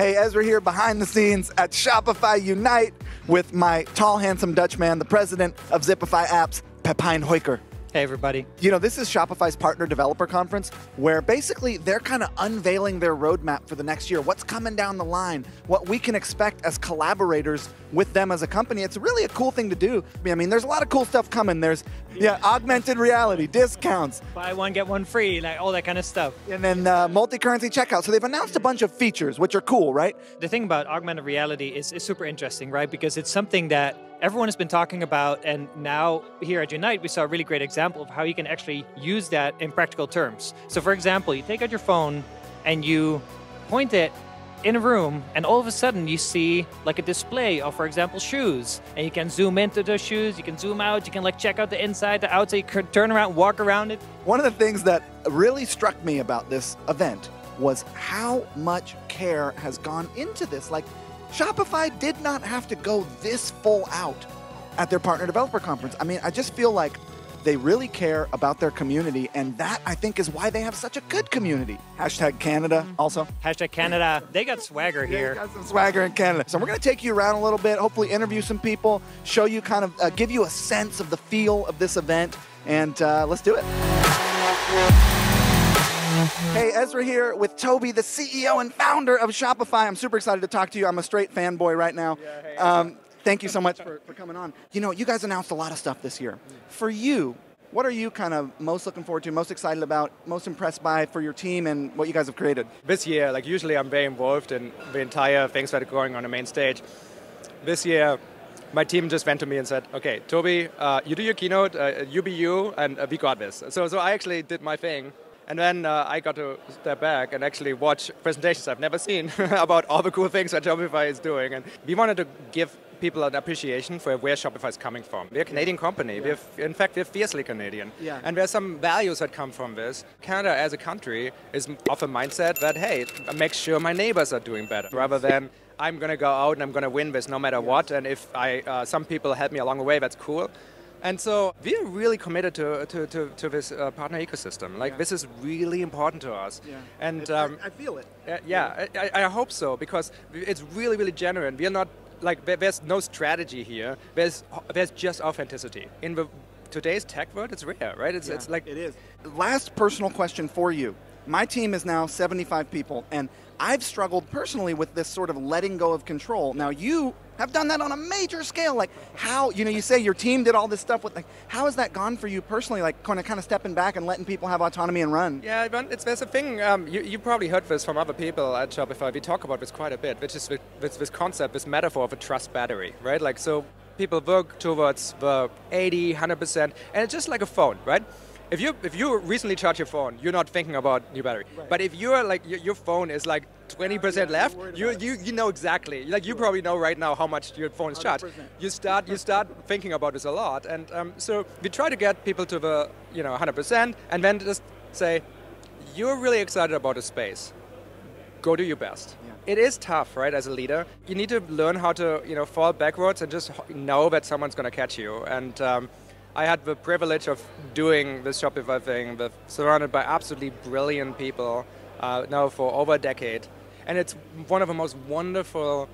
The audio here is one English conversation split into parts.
Hey, Ezra here behind the scenes at Shopify Unite with my tall, handsome Dutch man, the president of Zipify Apps, Pepijn Hooiker. Hey, everybody. You know, this is Shopify's Partner Developer Conference, where basically they're kind of unveiling their roadmap for the next year, what's coming down the line, what we can expect as collaborators with them as a company. It's really a cool thing to do. I mean, there's a lot of cool stuff coming. There's augmented reality, discounts. Buy one, get one free, like all that kind of stuff. And then multi-currency checkout. So they've announced a bunch of features, which are cool, right? The thing about augmented reality is super interesting, right? Because it's something that everyone has been talking about, and now here at Unite, we saw a really great example of how you can actually use that in practical terms. So for example, you take out your phone and you point it in a room, and all of a sudden you see like a display of, for example, shoes. And you can zoom into those shoes, you can zoom out, you can like check out the inside, the outside, you can turn around, walk around it. One of the things that really struck me about this event was how much care has gone into this. Like, Shopify did not have to go this full out at their Partner Developer Conference. I mean, I just feel like they really care about their community, and that, I think, is why they have such a good community. Hashtag Canada also. Hashtag Canada. They got swagger here. They got some swagger in Canada. So we're going to take you around a little bit, hopefully interview some people, show you kind of, give you a sense of the feel of this event, and let's do it. Hey, Ezra here with Toby, the CEO and founder of Shopify. I'm super excited to talk to you. I'm a straight fanboy right now. Thank you so much for coming on. You know, you guys announced a lot of stuff this year. For you, what are you kind of most looking forward to, most excited about, most impressed by for your team and what you guys have created? This year, like usually I'm very involved in the entire things that are going on the main stage. This year, my team just went to me and said, okay, Toby, you do your keynote, you be you, and we got this. So I actually did my thing. And then I got to step back and actually watch presentations I've never seen about all the cool things that Shopify is doing. And we wanted to give people an appreciation for where Shopify is coming from. We're a Canadian company. Yeah. In fact, we're fiercely Canadian. Yeah. And there's some values that come from this. Canada as a country is of a mindset that, hey, make sure my neighbors are doing better, rather than I'm going to go out and I'm going to win this no matter what. And if some people help me along the way, that's cool. And so we're really committed to this partner ecosystem. Like, this is really important to us. Yeah. And I feel it. I hope so, because it's really, really genuine. We're not, like, there's no strategy here. There's just authenticity. In today's tech world, it's rare, right? It's like... It is. Last personal question for you. My team is now 75 people, and I've struggled personally with this sort of letting go of control. Now, you have done that on a major scale. Like, how, you know, you say your team did all this stuff with, like, how has that gone for you personally, like, kind of stepping back and letting people have autonomy and run? Yeah, there's a thing, you probably heard this from other people at Shopify. We talk about this quite a bit, which is this concept, this metaphor of a trust battery, right? Like, so people work towards the 80, 100%, and it's just like a phone, right? If you recently charge your phone, you're not thinking about new battery. Right. But if you're like your phone is like 20% left, you know exactly. Like, you probably know right now how much your phone is charged. 100%. You start thinking about this a lot, and so we try to get people to the 100%, and then just say, you're really excited about a space. Go do your best. Yeah. It is tough, right? As a leader, you need to learn how to fall backwards and just know that someone's going to catch you. And I had the privilege of doing this Shopify thing, surrounded by absolutely brilliant people now for over a decade. And it's one of the most wonderful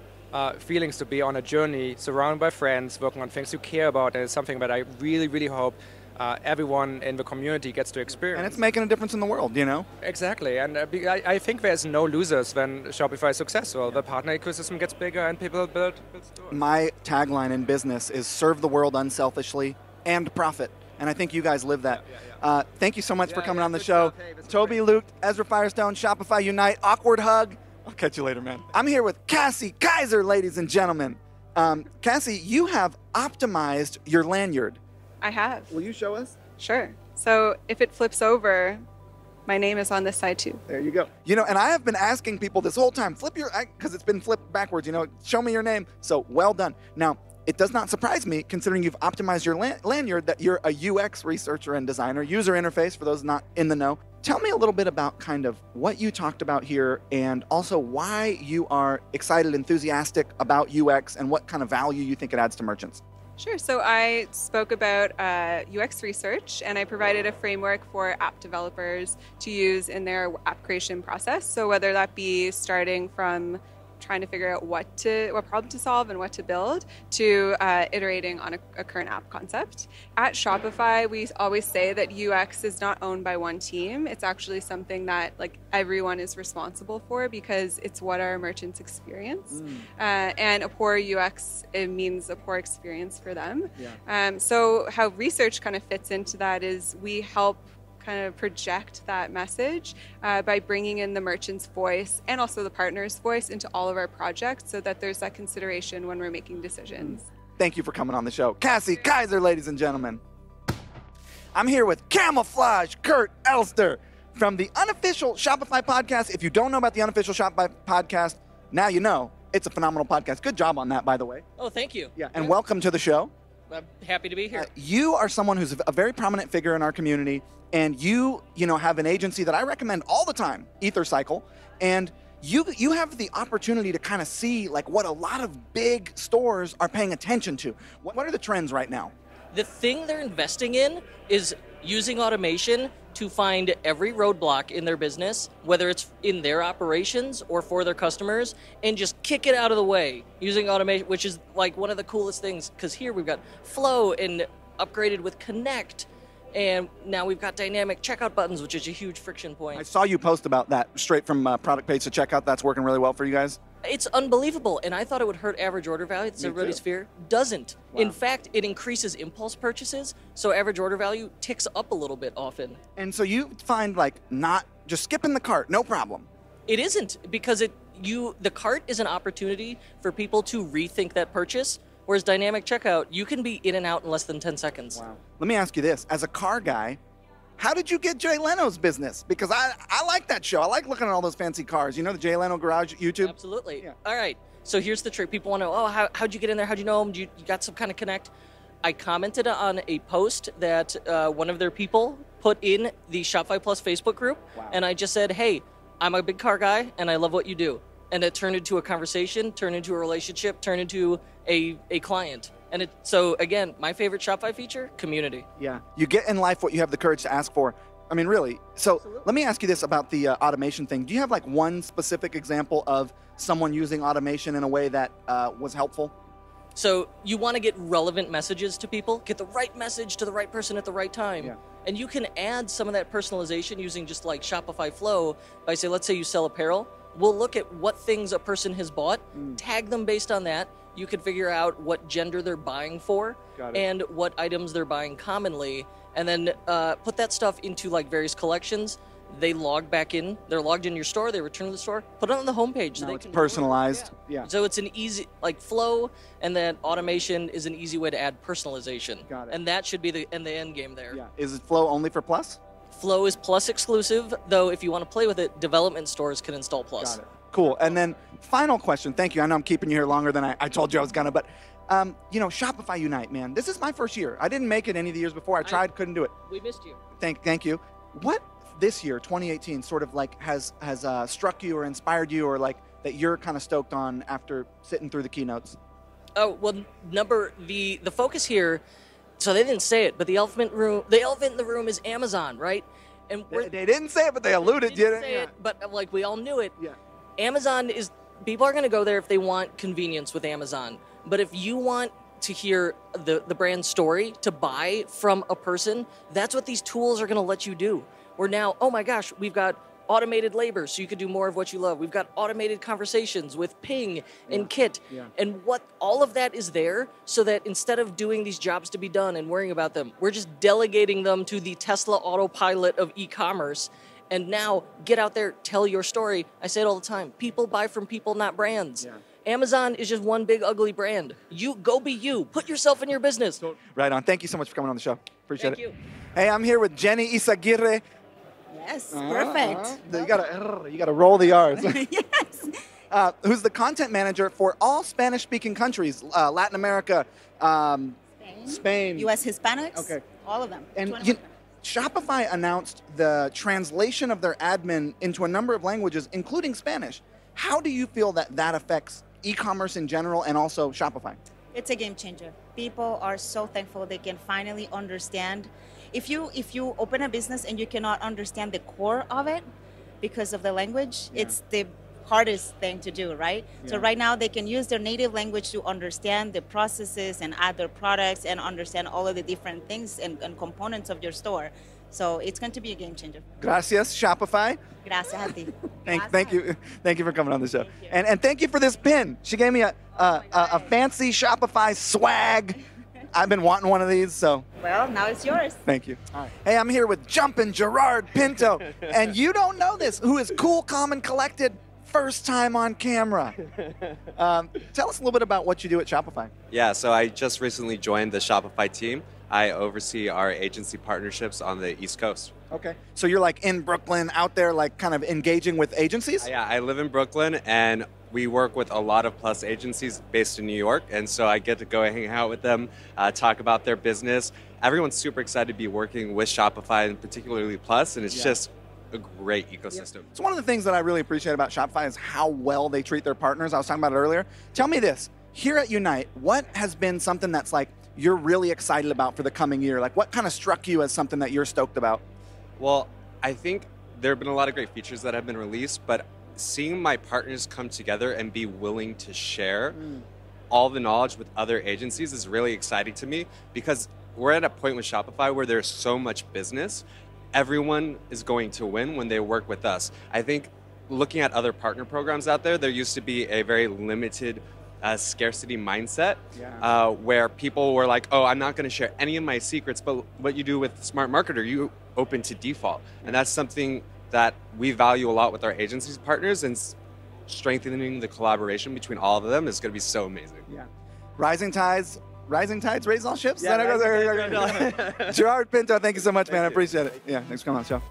feelings to be on a journey, surrounded by friends, working on things you care about. And it's something that I really, really hope everyone in the community gets to experience. And it's making a difference in the world, you know? Exactly. And I think there's no losers when Shopify is successful. Yeah. The partner ecosystem gets bigger and people build stores. My tagline in business is serve the world unselfishly and profit. And I think you guys live that. Thank you so much for coming on the show. Hey, Toby, Luke, Ezra Firestone, Shopify Unite, awkward hug. I'll catch you later, man. I'm here with Cassie Kaiser, ladies and gentlemen. Cassie, you have optimized your lanyard. I have. Will you show us? Sure. So if it flips over, my name is on this side too. There you go. You know, and I have been asking people this whole time, because it's been flipped backwards, show me your name. So well done. Now, it does not surprise me, considering you've optimized your lanyard, that you're a UX researcher and designer, user interface for those not in the know. Tell me a little bit about kind of what you talked about here, and also why you are excited, enthusiastic about UX, and what kind of value you think it adds to merchants. Sure. So I spoke about UX research, and I provided a framework for app developers to use in their app creation process. So whether that be starting from trying to figure out what problem to solve and what to build, to iterating on a current app concept. At Shopify, we always say that UX is not owned by one team. It's actually something that like everyone is responsible for because it's what our merchants experience. And a poor UX, it means a poor experience for them. Yeah. So how research kind of fits into that is we help kind of project that message by bringing in the merchant's voice and also the partner's voice into all of our projects so that there's that consideration when we're making decisions. Thank you for coming on the show. Cassie Kaiser, ladies and gentlemen. I'm here with Camouflage Kurt Elster from the unofficial Shopify podcast. If you don't know about the unofficial Shopify podcast, now you know. It's a phenomenal podcast. Good job on that, by the way. Oh, thank you. Yeah, and welcome to the show. I'm happy to be here. You are someone who's a very prominent figure in our community, and you have an agency that I recommend all the time, EtherCycle, and you have the opportunity to kind of see like what a lot of big stores are paying attention to. What are the trends right now? The thing they're investing in is using automation to find every roadblock in their business, whether it's in their operations or for their customers, and just kick it out of the way using automation, which is like one of the coolest things, because here we've got Flow and upgraded with Connect, and now we've got dynamic checkout buttons, which is a huge friction point. I saw you post about that straight from product page to checkout. That's working really well for you guys. It's unbelievable, and I thought it would hurt average order value. That's everybody's fear. Doesn't. Wow. In fact, it increases impulse purchases, so average order value ticks up a little bit often. And so you find like not just skipping the cart, no problem. It isn't, because the cart is an opportunity for people to rethink that purchase, whereas dynamic checkout, you can be in and out in less than 10 seconds. Wow. Let me ask you this. As a car guy, how did you get Jay Leno's business? Because I like that show. I like looking at all those fancy cars. You know the Jay Leno Garage YouTube? Absolutely. Yeah. All right. So here's the trick. People want to know, oh, how'd you get in there? How'd you know him? You got some kind of connect? I commented on a post that one of their people put in the Shopify Plus Facebook group. Wow. And I just said, hey, I'm a big car guy and I love what you do. And it turned into a conversation, turned into a relationship, turned into a client. And so again, my favorite Shopify feature, community. Yeah. You get in life what you have the courage to ask for. I mean, really. So Absolutely. Let me ask you this about the automation thing. Do you have like one specific example of someone using automation in a way that was helpful? So you want to get relevant messages to people, get the right message to the right person at the right time. Yeah. And you can add some of that personalization using just like Shopify Flow by say, let's say you sell apparel. We'll look at what things a person has bought, tag them based on that. You can figure out what gender they're buying for and what items they're buying commonly, and then put that stuff into like various collections. They log back in. They're logged in your store. They return to the store. Put it on the homepage. So No, they it's can personalized. Yeah. So it's an easy, like Flow, and then automation is an easy way to add personalization. Got it. And that should be the end game there. Yeah. Is it Flow only for Plus? Flow is Plus exclusive, though if you want to play with it, development stores can install Plus. Got it. Cool. And then final question. Thank you. I know I'm keeping you here longer than I told you I was gonna, but Shopify Unite, man. This is my first year. I didn't make it any of the years before. I tried, couldn't do it. We missed you. Thank you. What this year, 2018, sort of like has struck you or inspired you, or like that you're kind of stoked on after sitting through the keynotes? Oh, well, the focus here, so they didn't say it, but the elephant in the room is Amazon, right? And They didn't say it, but they alluded to it. say it, but like we all knew it. Yeah. Amazon is, people are going to go there if they want convenience with Amazon. But if you want to hear the brand story, to buy from a person, that's what these tools are going to let you do. We're now, oh my gosh, we've got automated labor, so you could do more of what you love. We've got automated conversations with Ping and Kit. Yeah. And what all of that is there so that instead of doing these jobs to be done and worrying about them, we're just delegating them to the Tesla autopilot of e-commerce. And now get out there, tell your story. I say it all the time. People buy from people, not brands. Yeah. Amazon is just one big ugly brand. You go be you. Put yourself in your business. Right on. Thank you so much for coming on the show. Appreciate Thank it. you. Hey, I'm here with Jenny Isaguirre. Yes, perfect. You gotta roll the R's. Yes. Who's the content manager for all Spanish-speaking countries, Latin America, Spain, U.S. Hispanics. Okay. All of them. and 21 Shopify announced the translation of their admin into a number of languages, including Spanish. How do you feel that affects e-commerce in general and also Shopify? It's a game changer. People are so thankful they can finally understand. If you open a business and you cannot understand the core of it because of the language, it's the hardest thing to do, right? So right now they can use their native language to understand the processes and add their products and understand all of the different things and components of your store. So it's going to be a game changer. Gracias, Shopify. Gracias a ti. Thank you for coming on the show. And thank you for this pin. She gave me a fancy Shopify swag. I've been wanting one of these, so. Well, now it's yours. Thank you. Hey, I'm here with Jumpin' Gerard Pinto, and you don't know this, who is cool, calm, and collected, first time on camera. Tell us a little bit about what you do at Shopify. Yeah, so I just recently joined the Shopify team. I oversee our agency partnerships on the East Coast. Okay. So you're like in Brooklyn, out there, like kind of engaging with agencies? Yeah, I live in Brooklyn, and we work with a lot of Plus agencies based in New York, and so I get to go hang out with them, talk about their business. Everyone's super excited to be working with Shopify, and particularly Plus, and it's just a great ecosystem. So one of the things that I really appreciate about Shopify is how well they treat their partners. I was talking about it earlier. Tell me this, here at Unite, what has been something that's like you're really excited about for the coming year? Like what kind of struck you as something that you're stoked about? Well, I think there have been a lot of great features that have been released, but seeing my partners come together and be willing to share all the knowledge with other agencies is really exciting to me, because we're at a point with Shopify where there's so much business. Everyone is going to win when they work with us. I think looking at other partner programs out there used to be a very limited scarcity mindset where people were like, oh, I'm not going to share any of my secrets, but what you do with Smart Marketer, you open to default. And that's something that we value a lot with our agencies partners, and strengthening the collaboration between all of them is going to be so amazing. Yeah. Rising tides raise all ships? Yeah, Gerard Pinto, thank you so much, man. I appreciate it. Yeah, thanks for coming on the show.